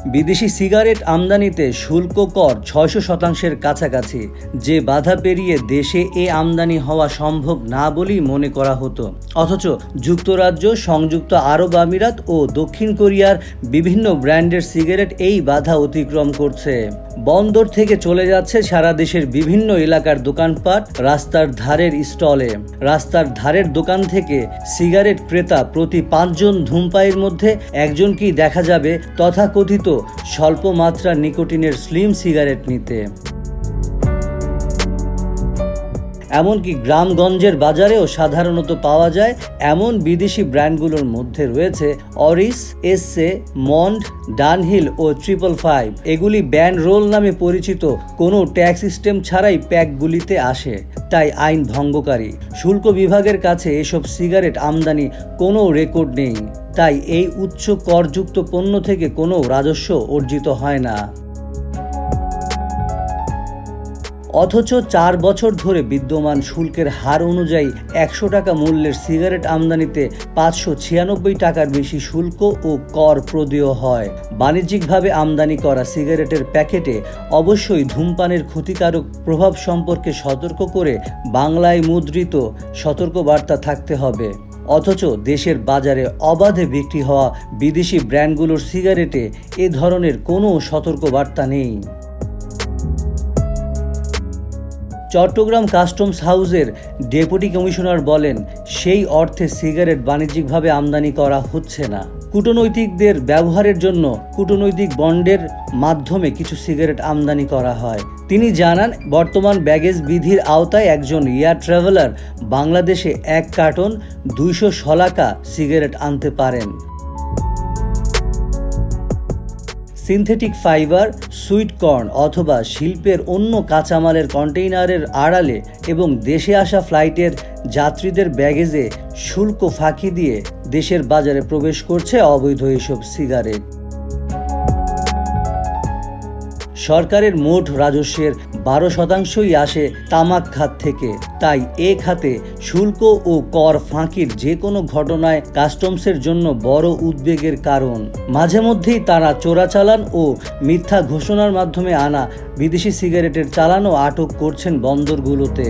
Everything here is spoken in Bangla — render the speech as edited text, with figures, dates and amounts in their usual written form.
বিদেশি সিগারেট আমদানিতে শুল্ক কর ৬০০% কাছাকাছি, যে বাধা পেরিয়ে দেশে এ আমদানি হওয়া সম্ভব না বলেই মনে করা হতো। অথচ যুক্তরাজ্য, সংযুক্ত আরব আমিরাত ও দক্ষিণ কোরিয়ার বিভিন্ন ব্র্যান্ডের সিগারেট এই বাধা অতিক্রম করছে। বন্দর থেকে চলে যাচ্ছে সারা দেশের বিভিন্ন এলাকার দোকানপাট, রাস্তার ধারের স্টলে। রাস্তার ধারের দোকান থেকে সিগারেট ক্রেতা প্রতি ৫ জন ধূমপায়ীর মধ্যে একজনকেই দেখা যাবে তথাকথিত স্বল্প মাত্রার নিকোটিনের স্লিম সিগারেট নিতে। এমনকি গ্রামগঞ্জের বাজারেও সাধারণত পাওয়া যায় এমন বিদেশি ব্র্যান্ডগুলোর মধ্যে রয়েছে অরিস, এসসে, মন্ড, ডানহিল ও 555। এগুলি ব্যান রোল নামে পরিচিত কোনো ট্যাক্স সিস্টেম ছাড়াই প্যাকগুলিতে আসে, তাই আইন ভঙ্গকারী। শুল্ক বিভাগের কাছে এসব সিগারেট আমদানি কোনো রেকর্ড নেই, তাই এই উচ্চ করযুক্ত পণ্য থেকে কোনো রাজস্ব অর্জিত হয় না। অথচ ৪ বছর ধরে বিদ্যমান শুল্কের হার অনুযায়ী ১০০ টাকা মূল্যের সিগারেট আমদানিতে ৫৯৬ টাকার বেশি শুল্ক ও কর প্রদেয় হয়। বাণিজ্যিকভাবে আমদানি করা সিগারেটের প্যাকেটে অবশ্যই ধূমপানের ক্ষতিকারক প্রভাব সম্পর্কে সতর্ক করে বাংলায় মুদ্রিত সতর্কবার্তা থাকতে হবে। অথচ দেশের বাজারে অবাধে বিক্রি হওয়া বিদেশি ব্র্যান্ডগুলোর সিগারেটে এ ধরনের কোনো সতর্কবার্তা নেই। চট্টগ্রাম কাস্টমস হাউসের ডেপুটি কমিশনার বলেন, সেই অর্থে সিগারেট বাণিজ্যিকভাবে আমদানি করা হচ্ছে না। কূটনৈতিকদের ব্যবহারের জন্য কূটনৈতিক বন্ডের মাধ্যমে কিছু সিগারেট আমদানি করা হয়। তিনি জানান, বর্তমান ব্যাগেজ বিধির আওতায় একজন এয়ার ট্রাভেলার বাংলাদেশে ১ কার্টন ২০০ শলাকা সিগারেট আনতে পারেন। সিনথেটিক ফাইবার, সুইট কর্ন অথবা শিল্পের অন্য কাঁচামালের কন্টেইনারের আড়ালে এবং দেশে আসা ফ্লাইটের যাত্রীদের ব্যাগেজে শুল্ক ফাঁকি দিয়ে দেশের বাজারে প্রবেশ করছে অবৈধ এসব সিগারেট। সরকারের মোট রাজস্বের ১২% আসে তামাক খাত থেকে, তাই এ খাতে শুল্ক ও কর ফাঁকির যে কোনো ঘটনায় কাস্টমসের জন্য বড় উদ্বেগের কারণ। মাঝে মধ্যেই তারা চোরাচালান ও মিথ্যা ঘোষণার মাধ্যমে আনা বিদেশি সিগারেটের চালানও আটক করছেন বন্দরগুলোতে।